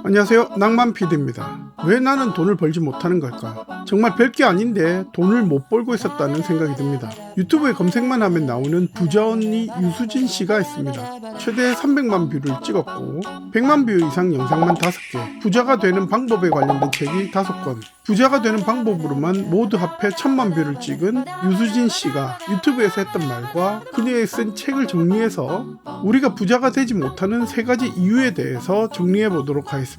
안녕하세요, 낭만PD입니다. 왜 나는 돈을 벌지 못하는 걸까? 정말 별게 아닌데 돈을 못 벌고 있었다는 생각이 듭니다. 유튜브에 검색만 하면 나오는 부자 언니 유수진 씨가 있습니다. 최대 300만 뷰를 찍었고 100만 뷰 이상 영상만 5개, 부자가 되는 방법에 관련된 책이 5권, 부자가 되는 방법으로만 모두 합해 1000만 뷰를 찍은 유수진 씨가 유튜브에서 했던 말과 그녀의 쓴 책을 정리해서 우리가 부자가 되지 못하는 3가지 이유에 대해서 정리해 보도록 하겠습니다.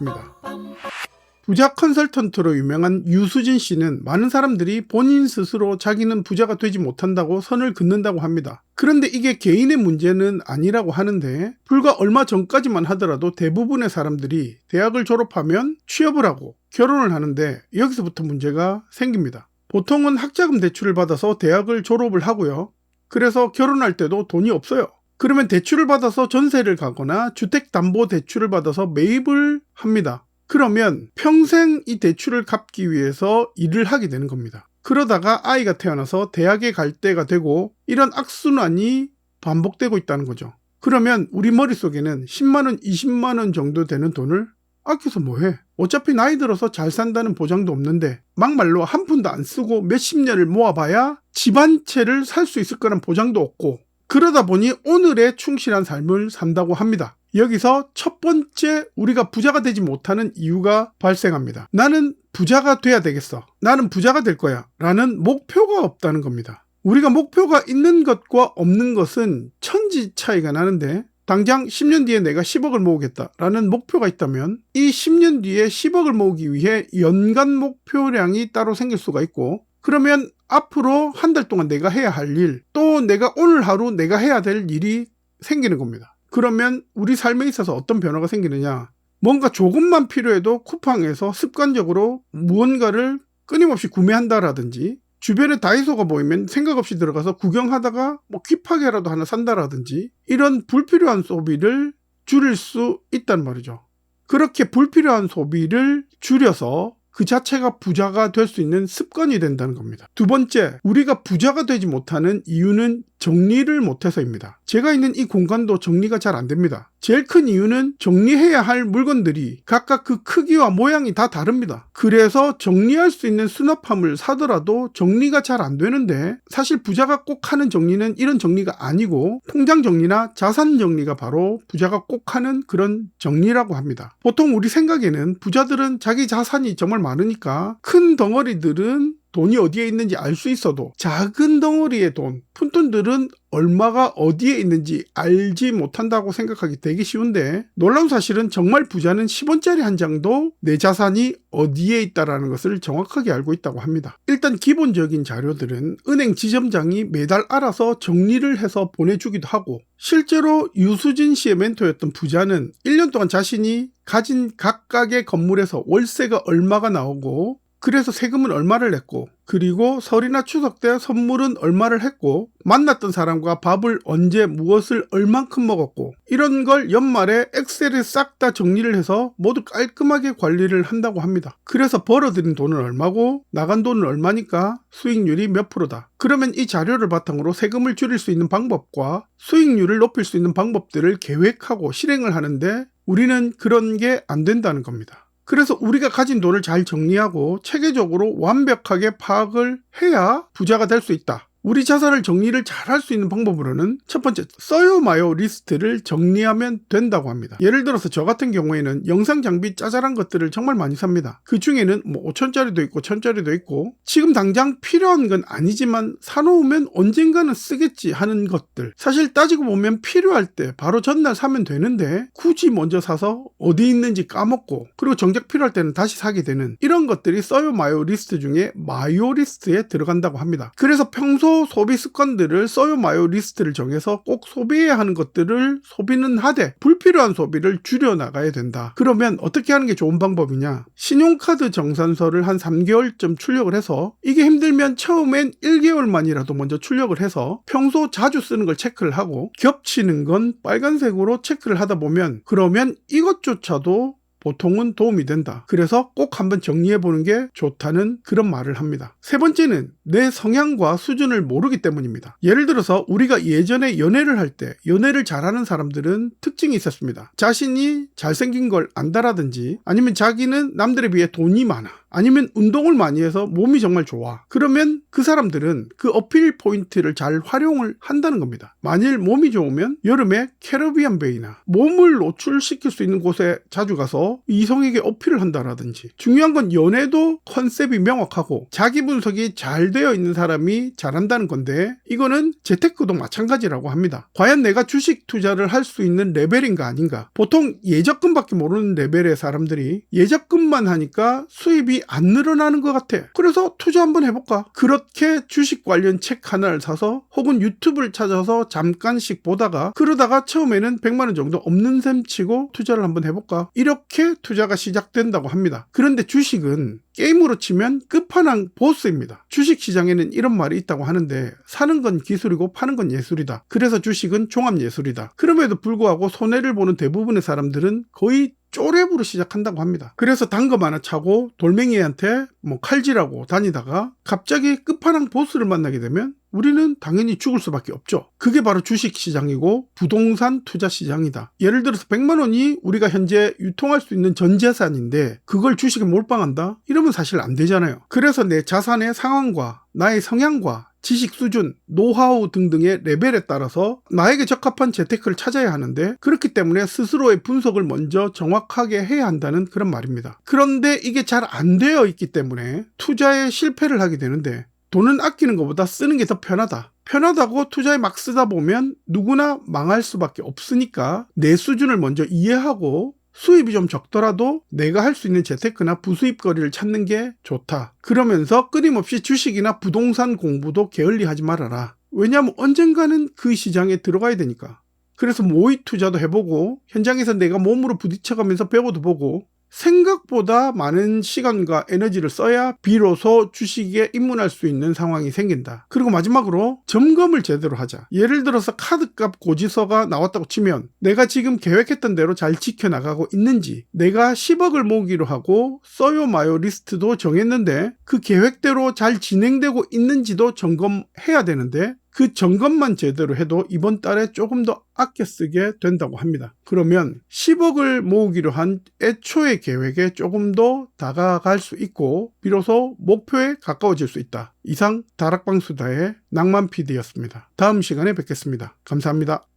부자 컨설턴트로 유명한 유수진 씨는 많은 사람들이 본인 스스로 자기는 부자가 되지 못한다고 선을 긋는다고 합니다. 그런데 이게 개인의 문제는 아니라고 하는데, 불과 얼마 전까지만 하더라도 대부분의 사람들이 대학을 졸업하면 취업을 하고 결혼을 하는데 여기서부터 문제가 생깁니다. 보통은 학자금 대출을 받아서 대학을 졸업을 하고요. 그래서 결혼할 때도 돈이 없어요. 그러면 대출을 받아서 전세를 가거나 주택담보대출을 받아서 매입을 합니다. 그러면 평생 이 대출을 갚기 위해서 일을 하게 되는 겁니다. 그러다가 아이가 태어나서 대학에 갈 때가 되고 이런 악순환이 반복되고 있다는 거죠. 그러면 우리 머릿속에는 10만원, 20만원 정도 되는 돈을 아껴서 뭐해? 어차피 나이 들어서 잘 산다는 보장도 없는데 막말로 한 푼도 안 쓰고 몇십 년을 모아봐야 집 한 채를 살 수 있을 거란 보장도 없고, 그러다 보니 오늘에 충실한 삶을 산다고 합니다. 여기서 첫 번째 우리가 부자가 되지 못하는 이유가 발생합니다. 나는 부자가 돼야 되겠어. 나는 부자가 될 거야. 라는 목표가 없다는 겁니다. 우리가 목표가 있는 것과 없는 것은 천지 차이가 나는데, 당장 10년 뒤에 내가 10억을 모으겠다 라는 목표가 있다면 이 10년 뒤에 10억을 모으기 위해 연간 목표량이 따로 생길 수가 있고, 그러면 앞으로 한 달 동안 내가 해야 할 일, 또 내가 오늘 하루 내가 해야 될 일이 생기는 겁니다. 그러면 우리 삶에 있어서 어떤 변화가 생기느냐? 뭔가 조금만 필요해도 쿠팡에서 습관적으로 무언가를 끊임없이 구매한다라든지, 주변에 다이소가 보이면 생각 없이 들어가서 구경하다가 퀴파게라도 하나 산다라든지, 이런 불필요한 소비를 줄일 수 있단 말이죠. 그렇게 불필요한 소비를 줄여서 그 자체가 부자가 될 수 있는 습관이 된다는 겁니다. 두 번째, 우리가 부자가 되지 못하는 이유는 정리를 못해서입니다. 제가 있는 이 공간도 정리가 잘 안 됩니다. 제일 큰 이유는 정리해야 할 물건들이 각각 그 크기와 모양이 다 다릅니다. 그래서 정리할 수 있는 수납함을 사더라도 정리가 잘 안 되는데, 사실 부자가 꼭 하는 정리는 이런 정리가 아니고 통장 정리나 자산 정리가 바로 부자가 꼭 하는 그런 정리라고 합니다. 보통 우리 생각에는 부자들은 자기 자산이 정말 많으니까 큰 덩어리들은 돈이 어디에 있는지 알 수 있어도 작은 덩어리의 돈, 푼돈들은 얼마가 어디에 있는지 알지 못한다고 생각하기 되게 쉬운데, 놀라운 사실은 정말 부자는 10원짜리 한 장도 내 자산이 어디에 있다는 것을 정확하게 알고 있다고 합니다. 일단 기본적인 자료들은 은행 지점장이 매달 알아서 정리를 해서 보내주기도 하고, 실제로 유수진 씨의 멘토였던 부자는 1년 동안 자신이 가진 각각의 건물에서 월세가 얼마가 나오고, 그래서 세금은 얼마를 냈고, 그리고 설이나 추석 때 선물은 얼마를 했고, 만났던 사람과 밥을 언제 무엇을 얼만큼 먹었고, 이런 걸 연말에 엑셀에 싹 다 정리를 해서 모두 깔끔하게 관리를 한다고 합니다. 그래서 벌어들인 돈은 얼마고 나간 돈은 얼마니까 수익률이 몇 프로다. 그러면 이 자료를 바탕으로 세금을 줄일 수 있는 방법과 수익률을 높일 수 있는 방법들을 계획하고 실행을 하는데, 우리는 그런 게 안 된다는 겁니다. 그래서 우리가 가진 돈을 잘 정리하고 체계적으로 완벽하게 파악을 해야 부자가 될 수 있다. 우리 자산을 정리를 잘 할 수 있는 방법으로는 첫 번째, 써요 마요 리스트를 정리하면 된다고 합니다. 예를 들어서 저 같은 경우에는 영상 장비 짜잘한 것들을 정말 많이 삽니다. 그 중에는 5천짜리도 있고 1000짜리도 있고, 지금 당장 필요한 건 아니지만 사놓으면 언젠가는 쓰겠지 하는 것들, 사실 따지고 보면 필요할 때 바로 전날 사면 되는데 굳이 먼저 사서 어디 있는지 까먹고, 그리고 정작 필요할 때는 다시 사게 되는 이런 것들이 써요 마요 리스트 중에 마요 리스트에 들어간다고 합니다. 그래서 평소 소비 습관들을 써요 마요 리스트를 정해서 꼭 소비해야 하는 것들을 소비는 하되 불필요한 소비를 줄여나가야 된다. 그러면 어떻게 하는 게 좋은 방법이냐? 신용카드 정산서를 한 3개월쯤 출력을 해서, 이게 힘들면 처음엔 1개월만이라도 먼저 출력을 해서 평소 자주 쓰는 걸 체크를 하고, 겹치는 건 빨간색으로 체크를 하다 보면, 그러면 이것조차도 보통은 도움이 된다. 그래서 꼭 한번 정리해보는 게 좋다는 그런 말을 합니다. 세 번째는 내 성향과 수준을 모르기 때문입니다. 예를 들어서 우리가 예전에 연애를 할 때 연애를 잘하는 사람들은 특징이 있었습니다. 자신이 잘생긴 걸 안다라든지 아니면 자기는 남들에 비해 돈이 많아. 아니면 운동을 많이 해서 몸이 정말 좋아. 그러면 그 사람들은 그 어필 포인트를 잘 활용을 한다는 겁니다. 만일 몸이 좋으면 여름에 캐리비안 베이나 몸을 노출시킬 수 있는 곳에 자주 가서 이성에게 어필을 한다라든지 중요한 건 연애도 컨셉이 명확하고 자기 분석이 잘 되어 있는 사람이 잘한다는 건데 이거는 재테크도 마찬가지라고 합니다. 과연 내가 주식 투자를 할 수 있는 레벨인가 아닌가. 보통 예적금밖에 모르는 레벨의 사람들이 예적금만 하니까 수입이 안 늘어나는 것 같아. 그래서 투자 한번 해볼까? 그렇게 주식 관련 책 하나를 사서 혹은 유튜브를 찾아서 잠깐씩 보다가 그러다가 처음에는 100만 원 정도 없는 셈 치고 투자를 한번 해볼까? 이렇게 투자가 시작된다고 합니다. 그런데 주식은 게임으로 치면 끝판왕 보스입니다. 주식시장에는 이런 말이 있다고 하는데 사는 건 기술이고 파는 건 예술이다. 그래서 주식은 종합예술이다. 그럼에도 불구하고 손해를 보는 대부분의 사람들은 거의 쪼렙으로 시작한다고 합니다. 그래서 단 거 하나 차고 돌멩이한테 칼질하고 다니다가 갑자기 끝판왕 보스를 만나게 되면 우리는 당연히 죽을 수밖에 없죠. 그게 바로 주식시장이고 부동산 투자시장이다. 예를 들어서 100만 원이 우리가 현재 유통할 수 있는 전 재산인데 그걸 주식에 몰빵한다? 이러면 사실 안 되잖아요. 그래서 내 자산의 상황과 나의 성향과 지식 수준, 노하우 등등의 레벨에 따라서 나에게 적합한 재테크를 찾아야 하는데 그렇기 때문에 스스로의 분석을 먼저 정확하게 해야 한다는 그런 말입니다. 그런데 이게 잘 안 되어 있기 때문에 투자에 실패를 하게 되는데 돈은 아끼는 것보다 쓰는 게 더 편하다. 편하다고 투자에 막 쓰다 보면 누구나 망할 수밖에 없으니까 내 수준을 먼저 이해하고 수입이 좀 적더라도 내가 할 수 있는 재테크나 부수입거리를 찾는 게 좋다. 그러면서 끊임없이 주식이나 부동산 공부도 게을리하지 말아라. 왜냐하면 언젠가는 그 시장에 들어가야 되니까. 그래서 모의 투자도 해보고 현장에서 내가 몸으로 부딪혀가면서 배워도 보고 생각보다 많은 시간과 에너지를 써야 비로소 주식에 입문할 수 있는 상황이 생긴다. 그리고 마지막으로 점검을 제대로 하자. 예를 들어서 카드값 고지서가 나왔다고 치면 내가 지금 계획했던 대로 잘 지켜나가고 있는지, 내가 10억을 모으기로 하고 써요 마요 리스트도 정했는데 그 계획대로 잘 진행되고 있는지도 점검해야 되는데 그 점검만 제대로 해도 이번 달에 조금 더 아껴 쓰게 된다고 합니다. 그러면 10억을 모으기로 한 애초의 계획에 조금 더 다가갈 수 있고 비로소 목표에 가까워질 수 있다. 이상 다락방 수다의 낭만 PD였습니다. 다음 시간에 뵙겠습니다. 감사합니다.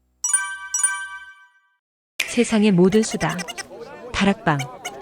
세상의 모든 수다. 다락방.